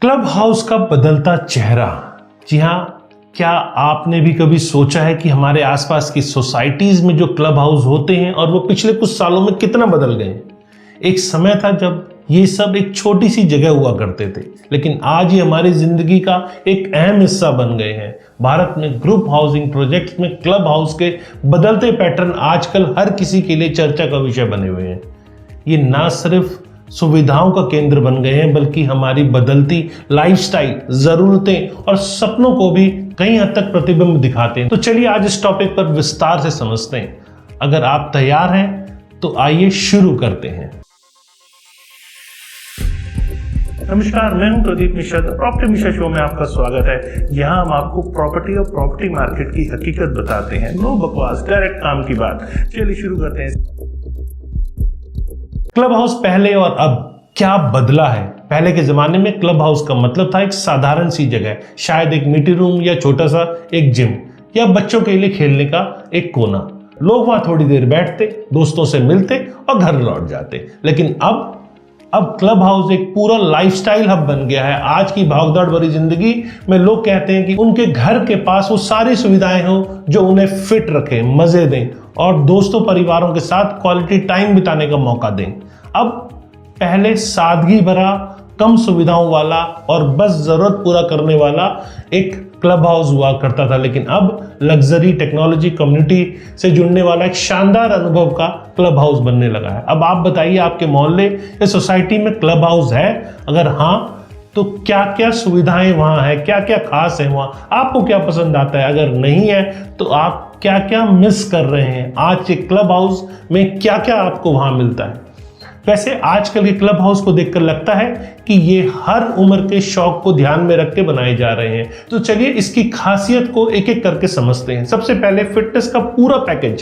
Club house का बदलता चेहरा। जी हाँ, क्या आपने भी कभी सोचा है कि हमारे आसपास की सोसाइटीज में जो क्लब हाउस होते हैं और वो पिछले कुछ सालों में कितना बदल गए हैं। एक समय था जब ये सब एक छोटी सी जगह हुआ करते थे, लेकिन आज ये हमारी जिंदगी का एक अहम हिस्सा बन गए हैं। भारत में ग्रुप हाउसिंग प्रोजेक्ट्स में क्लब हाउस के बदलते पैटर्न आजकल हर किसी के लिए चर्चा का विषय बने हुए हैं। ये ना सिर्फ सुविधाओं का केंद्र बन गए हैं, बल्कि हमारी बदलती लाइफस्टाइल, जरूरतें और सपनों को भी कई हद तक प्रतिबिंब दिखाते हैं। तो चलिए आज इस टॉपिक पर विस्तार से समझते हैं। अगर आप तैयार हैं तो आइए शुरू करते हैं। नमस्कार, मैं हूं प्रदीप मिश्रा। प्रॉपर्टी मिश्रा शो में आपका स्वागत है। यहाँ हम आपको प्रॉपर्टी और प्रॉपर्टी मार्केट की हकीकत बताते हैं। नो बकवास, डायरेक्ट काम की बात। चलिए शुरू करते हैं। क्लब हाउस पहले और अब क्या बदला है। पहले के जमाने में क्लब हाउस का मतलब था एक साधारण सी जगह, शायद एक मीटिंग रूम या छोटा सा एक जिम या बच्चों के लिए खेलने का एक कोना। लोग वहां थोड़ी देर बैठते, दोस्तों से मिलते और घर लौट जाते। लेकिन अब क्लब हाउस एक पूरा लाइफस्टाइल हब बन गया है। आज की भागदौड़ भरी जिंदगी में लोग कहते हैं कि उनके घर के पास वो सारी सुविधाएं हो जो उन्हें फिट रखें, मजे दें और दोस्तों परिवारों के साथ क्वालिटी टाइम बिताने का मौका दें। अब पहले सादगी भरा, कम सुविधाओं वाला और बस जरूरत पूरा करने वाला एक क्लब हाउस हुआ करता था, लेकिन अब लग्जरी, टेक्नोलॉजी, कम्युनिटी से जुड़ने वाला एक शानदार अनुभव का क्लब हाउस बनने लगा है। अब आप बताइए, आपके मोहल्ले या सोसाइटी में क्लब हाउस है? अगर हाँ, तो क्या क्या सुविधाएं वहां है, क्या क्या खास है वहां, आपको क्या पसंद आता है? अगर नहीं है तो आप क्या क्या मिस कर रहे हैं? आज के क्लब हाउस में क्या क्या आपको वहां मिलता है? वैसे आजकल के क्लब हाउस को देखकर लगता है कि ये हर उम्र के शौक को ध्यान में रख के बनाए जा रहे हैं। तो चलिए इसकी खासियत को एक एक करके समझते हैं। सबसे पहले फिटनेस का पूरा पैकेज।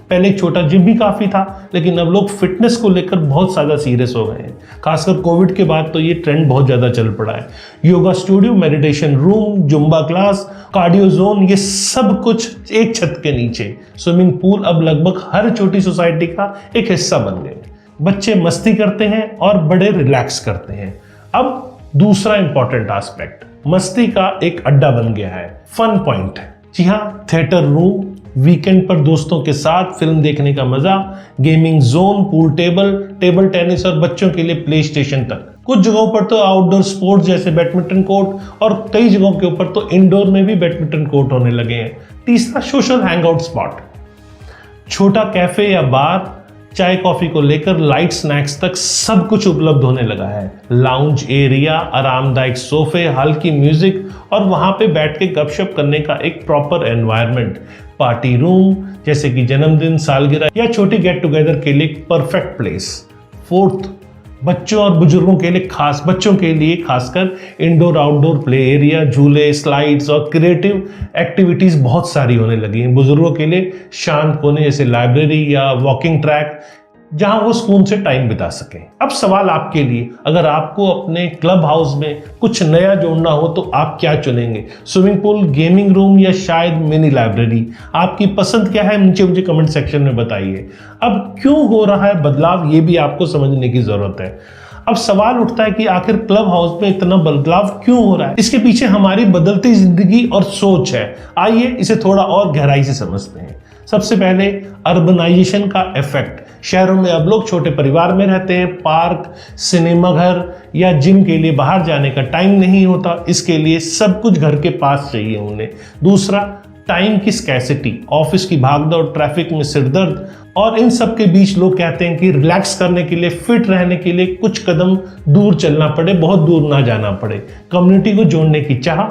पहले एक छोटा जिम भी काफी था, लेकिन अब लोग फिटनेस को लेकर बहुत ज्यादा सीरियस हो गए हैं। खासकर कोविड के बाद तो ये ट्रेंड बहुत ज्यादा चल पड़ा है। Yoga studio, meditation room, Zumba class, cardio zone, ये सब कुछ एक छत के नीचे। स्विमिंग पूल अब लगभग हर छोटी सोसाइटी का एक हिस्सा बन गए। बच्चे मस्ती करते हैं और बड़े रिलैक्स करते हैं। अब दूसरा इंपॉर्टेंट एस्पेक्ट, मस्ती का एक अड्डा बन गया है, फन पॉइंट। जी हाँ, थिएटर रूम, वीकेंड पर दोस्तों के साथ फिल्म देखने का मजा, gaming zone, pool table, table tennis और बच्चों के लिए प्ले स्टेशन तक। कुछ जगहों पर तो आउटडोर स्पोर्ट्स जैसे बैडमिंटन कोर्ट और कई जगहों के ऊपर तो इंडोर में भी बैडमिंटन कोर्ट होने लगे हैं। तीसरा, सोशल हैंगआउट स्पॉट, छोटा कैफे या बार, चाय कॉफी को लेकर लाइट स्नैक्स तक सब कुछ उपलब्ध होने लगा है। लाउंज एरिया, आरामदायक सोफे, हल्की म्यूजिक और वहां पे बैठ के गपशप करने का एक प्रॉपर एनवायरनमेंट। पार्टी रूम जैसे कि जन्मदिन, सालगिरह या छोटी गेट टुगेदर के लिए एक परफेक्ट प्लेस। फोर्थ, बच्चों और बुजुर्गों के लिए बच्चों के लिए खासकर इंडोर आउटडोर प्ले एरिया, झूले, स्लाइड्स और क्रिएटिव एक्टिविटीज बहुत सारी होने लगी हैं। बुजुर्गों के लिए शांत कोने जैसे लाइब्रेरी या वॉकिंग ट्रैक, जहां वो सुकून से टाइम बिता सकें। अब सवाल आपके लिए, अगर आपको अपने क्लब हाउस में कुछ नया जोड़ना हो तो आप क्या चुनेंगे? स्विमिंग पूल, गेमिंग रूम या शायद मिनी लाइब्रेरी? आपकी पसंद क्या है? नीचे मुझे कमेंट सेक्शन में बताइए। अब क्यों हो रहा है बदलाव, ये भी आपको समझने की जरूरत है। अब सवाल उठता है कि आखिर क्लब हाउस में इतना बदलाव क्यों हो रहा है? इसके पीछे हमारी बदलती जिंदगी और सोच है। आइए इसे थोड़ा और गहराई से समझते हैं। सबसे पहले, अर्बनाइजेशन का इफेक्ट। शहरों में अब लोग छोटे परिवार में रहते हैं। पार्क, सिनेमा घर या जिम के लिए बाहर जाने का टाइम नहीं होता, इसके लिए सब कुछ घर के पास चाहिए उन्हें। दूसरा, टाइम की स्कैसिटी। ऑफिस की भागदौड़, ट्रैफिक में सिरदर्द और इन सब के बीच लोग कहते हैं कि रिलैक्स करने के लिए, फिट रहने के लिए कुछ कदम दूर चलना पड़े, बहुत दूर ना जाना पड़े। कम्युनिटी को जोड़ने की चाह।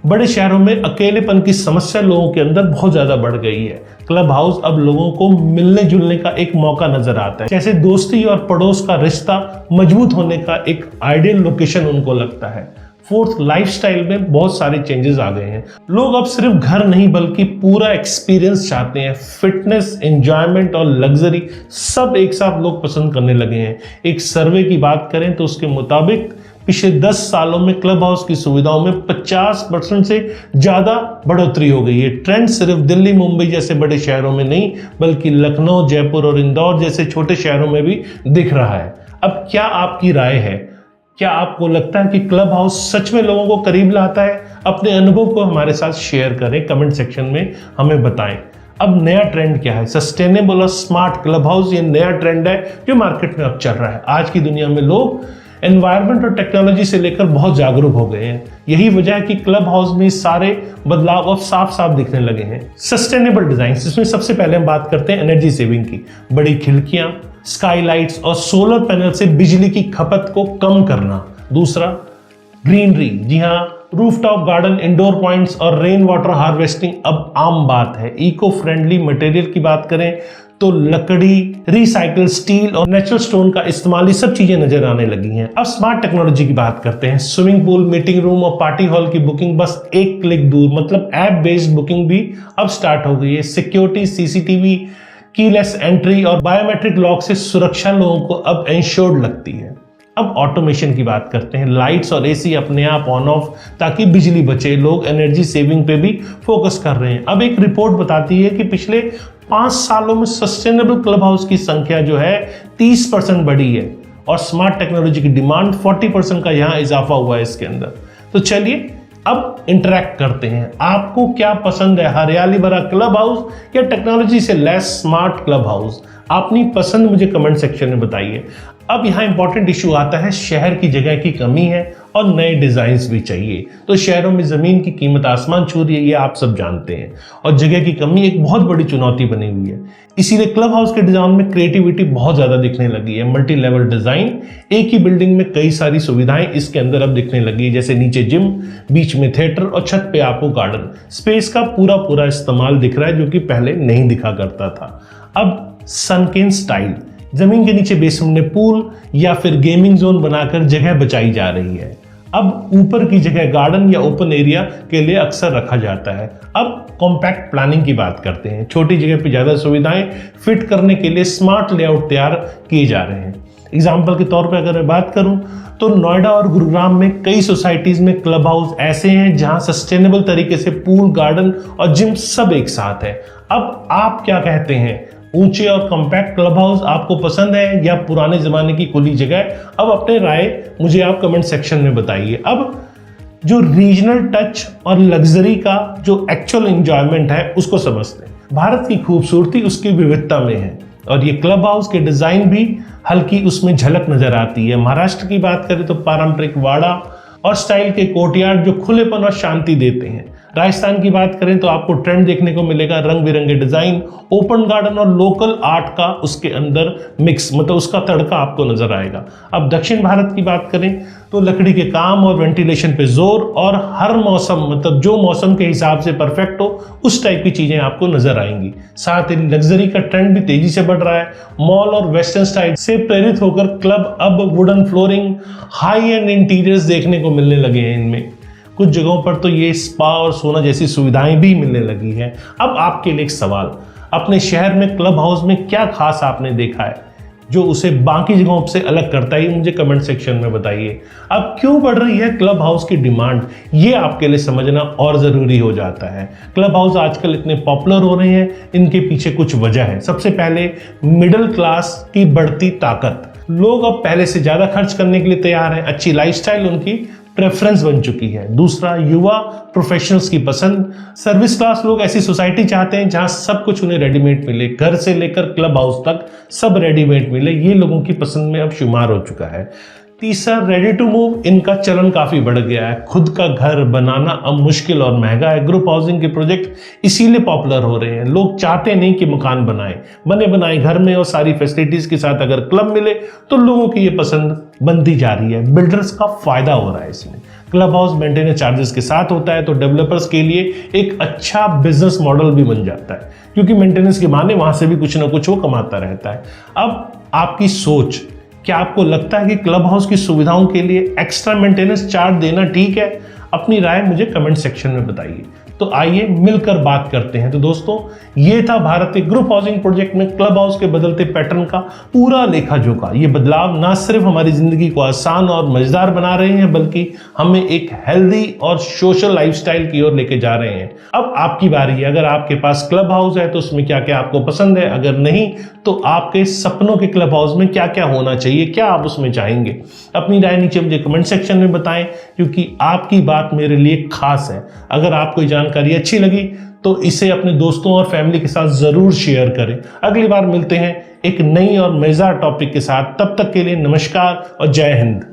बड़े शहरों में अकेलेपन की समस्या लोगों के अंदर बहुत ज्यादा बढ़ गई है। क्लब हाउस अब लोगों को मिलने जुलने का एक मौका नजर आता है, जैसे दोस्ती और पड़ोस का रिश्ता मजबूत होने का एक आइडियल लोकेशन उनको लगता है। फोर्थ, लाइफस्टाइल में बहुत सारे चेंजेस आ गए हैं। लोग अब सिर्फ घर नहीं बल्कि पूरा एक्सपीरियंस चाहते हैं। फिटनेस, एंजॉयमेंट और लग्जरी सब एक साथ लोग पसंद करने लगे हैं। एक सर्वे की बात करें तो उसके मुताबिक पिछले 10 सालों में क्लब हाउस की सुविधाओं में 50% से ज्यादा बढ़ोतरी हो गई है। ट्रेंड सिर्फ दिल्ली, मुंबई जैसे बड़े शहरों में नहीं, बल्कि लखनऊ, जयपुर और इंदौर जैसे छोटे शहरों में भी दिख रहा है। अब क्या आपकी राय है? क्या आपको लगता है कि क्लब हाउस सच में लोगों को करीब लाता है? अपने अनुभव को हमारे साथ शेयर करें, कमेंट सेक्शन में हमें बताएं। अब नया ट्रेंड क्या है? सस्टेनेबल और स्मार्ट क्लब हाउस, ये नया ट्रेंड है जो मार्केट में अब चल रहा है। आज की दुनिया में लोग एनवायरनमेंट और टेक्नोलॉजी से लेकर बहुत जागरूक हो गए हैं। यही वजह है कि क्लब हाउस में सारे बदलाव अब साफ साफ दिखने लगे हैं। सस्टेनेबल डिजाइन, इसमें सबसे पहले हम बात करते हैं एनर्जी सेविंग की। बड़ी खिड़कियां, स्काईलाइट्स और सोलर पैनल से बिजली की खपत को कम करना। दूसरा, ग्रीनरी, जी हाँ, रूफटॉप गार्डन, इंडोर पॉइंट्स और रेन वाटर हार्वेस्टिंग अब आम बात है। इको फ्रेंडली मटेरियल की बात करें तो लकड़ी, रिसाइकल स्टील और नेचुरल स्टोन का इस्तेमाल, ये सब चीजें नजर आने लगी हैं। अब स्मार्ट टेक्नोलॉजी की बात करते हैं। स्विमिंग पूल, मीटिंग रूम और पार्टी हॉल की बुकिंग बस एक क्लिक दूर, मतलब ऐप बेस्ड बुकिंग भी अब स्टार्ट हो गई है। सिक्योरिटी, सीसीटीवी, कीलेस एंट्री और बायोमेट्रिक लॉक से सुरक्षा लोगों को अब इंश्योर्ड लगती है। अब ऑटोमेशन की बात करते हैं। लाइट्स और एसी अपने आप ऑन ऑफ ताकि बिजली बचे। लोग एनर्जी सेविंग पे भी फोकस कर रहे हैं। अब एक रिपोर्ट बताती है कि पिछले 5 सालों में सस्टेनेबल क्लब हाउस की संख्या जो है 30% बढ़ी है और स्मार्ट टेक्नोलॉजी की डिमांड 40% का यहाँ इजाफा हुआ है इसके अंदर। तो चलिए अब इंटरेक्ट करते हैं। आपको क्या पसंद है, हरियाली भरा क्लब हाउस या टेक्नोलॉजी से लेस स्मार्ट क्लब हाउस? अपनी पसंद मुझे कमेंट सेक्शन में बताइए। अब यहाँ इंपॉर्टेंट इशू आता है, शहर की जगह की कमी है और नए डिजाइन्स भी चाहिए। तो शहरों में जमीन की कीमत आसमान छू रही है, ये आप सब जानते हैं, और जगह की कमी एक बहुत बड़ी चुनौती बनी हुई है। इसीलिए क्लब हाउस के डिजाइन में क्रिएटिविटी बहुत ज्यादा दिखने लगी है। मल्टी लेवल डिजाइन, एक ही बिल्डिंग में कई सारी सुविधाएं इसके अंदर अब दिखने लगी है, जैसे नीचे जिम, बीच में थिएटर और छत पे आपको गार्डन। स्पेस का पूरा इस्तेमाल दिख रहा है जो कि पहले नहीं दिखा करता था। अब सनकेन स्टाइल, जमीन के नीचे बेसमेंट में पूल या फिर गेमिंग जोन बनाकर जगह बचाई जा रही है। अब ऊपर की जगह गार्डन या ओपन एरिया के लिए अक्सर रखा जाता है। अब कॉम्पैक्ट प्लानिंग की बात करते हैं। छोटी जगह पे ज्यादा सुविधाएं फिट करने के लिए स्मार्ट लेआउट तैयार किए जा रहे हैं। एग्जाम्पल के तौर पर अगर मैं बात करूं तो नोएडा और गुरुग्राम में कई सोसाइटीज में क्लब हाउस ऐसे हैं जहां सस्टेनेबल तरीके से पूल, गार्डन और जिम सब एक साथ है। अब आप क्या कहते हैं? ऊंचे और कॉम्पैक्ट क्लब हाउस आपको पसंद है या पुराने जमाने की खुली जगह? अब अपने राय मुझे आप कमेंट सेक्शन में बताइए। अब जो रीजनल टच और लग्जरी का जो एक्चुअल एंजॉयमेंट है उसको समझते हैं। भारत की खूबसूरती उसकी विविधता में है और ये क्लब हाउस के डिजाइन भी हल्की उसमें झलक नजर आती है। महाराष्ट्र की बात करें तो पारंपरिक वाड़ा और स्टाइल के कोर्टयार्ड जो खुलेपन और शांति देते हैं। राजस्थान की बात करें तो आपको ट्रेंड देखने को मिलेगा, रंग बिरंगे डिजाइन, ओपन गार्डन और लोकल आर्ट का उसके अंदर मिक्स, मतलब उसका तड़का आपको नजर आएगा। अब दक्षिण भारत की बात करें तो लकड़ी के काम और वेंटिलेशन पे जोर और हर मौसम, मतलब जो मौसम के हिसाब से परफेक्ट हो उस टाइप की चीजें आपको नजर आएंगी। साथ ही लग्जरी का ट्रेंड भी तेजी से बढ़ रहा है। मॉल और वेस्टर्न स्टाइल से प्रेरित होकर क्लब अब wooden flooring, high and interiors देखने को मिलने लगे हैं। इनमें कुछ जगहों पर तो ये स्पा और सोना जैसी सुविधाएं भी मिलने लगी हैं। अब आपके लिए एक सवाल, अपने शहर में क्लब हाउस में क्या खास आपने देखा है जो उसे बाकी जगहों से अलग करता है? मुझे कमेंट सेक्शन में बताइए। अब क्यों बढ़ रही है क्लब हाउस की डिमांड, ये आपके लिए समझना और जरूरी हो जाता है। क्लब हाउस आजकल इतने पॉपुलर हो रहे हैं, इनके पीछे कुछ वजह है। सबसे पहले मिडिल क्लास की बढ़ती ताकत, लोग अब पहले से ज्यादा खर्च करने के लिए तैयार हैं। अच्छी लाइफस्टाइल उनकी प्रेफरेंस बन चुकी है। दूसरा, युवा प्रोफेशनल्स की पसंद, सर्विस क्लास लोग ऐसी सोसाइटी चाहते हैं जहां सब कुछ उन्हें रेडीमेड मिले, घर से लेकर क्लब हाउस तक सब रेडीमेड मिले। ये लोगों की पसंद में अब शुमार हो चुका है। तीसरा, रेडी टू मूव, इनका चलन काफी बढ़ गया है। खुद का घर बनाना अब मुश्किल और महंगा है। ग्रुप हाउसिंग के प्रोजेक्ट इसीलिए पॉपुलर हो रहे हैं। लोग चाहते नहीं कि मकान बनाए, बने बनाए घर में और सारी फैसिलिटीज के साथ अगर क्लब मिले तो लोगों की ये पसंद बनती जा रही है। बिल्डर्स का फायदा हो रहा है इसमें। क्लब हाउस मेंटेनेंस चार्जेस के साथ होता है तो डेवलपर्स के लिए एक अच्छा बिजनेस मॉडल भी बन जाता है, क्योंकि मेंटेनेंस के बहाने वहां से भी कुछ ना कुछ वो कमाता रहता है। अब आपकी सोच, क्या आपको लगता है कि क्लब हाउस की सुविधाओं के लिए एक्स्ट्रा मेंटेनेंस चार्ज देना ठीक है? अपनी राय मुझे कमेंट सेक्शन में बताइए। तो आइए मिलकर बात करते हैं। तो दोस्तों, ये था भारतीय ग्रुप हाउसिंग प्रोजेक्ट में क्लब हाउस के बदलते पैटर्न का पूरा लेखा जोखा। ये बदलाव ना सिर्फ हमारी जिंदगी को आसान और मजेदार बना रहे हैं, बल्कि हमें एक हेल्दी और सोशल लाइफस्टाइल की ओर लेके जा रहे हैं। अब आपकी बारी है। अगर आपके पास क्लब हाउस है तो उसमें क्या क्या आपको पसंद है, अगर नहीं तो आपके सपनों के क्लब हाउस में क्या क्या होना चाहिए, क्या आप उसमें चाहेंगे। अपनी राय नीचे मुझे कमेंट सेक्शन में बताएं, क्योंकि आपकी बात मेरे लिए खास है। अगर आपको ये जानकारी अच्छी लगी तो इसे अपने दोस्तों और फैमिली के साथ जरूर शेयर करें। अगली बार मिलते हैं एक नई और मजेदार टॉपिक के साथ। तब तक के लिए नमस्कार और जय हिंद।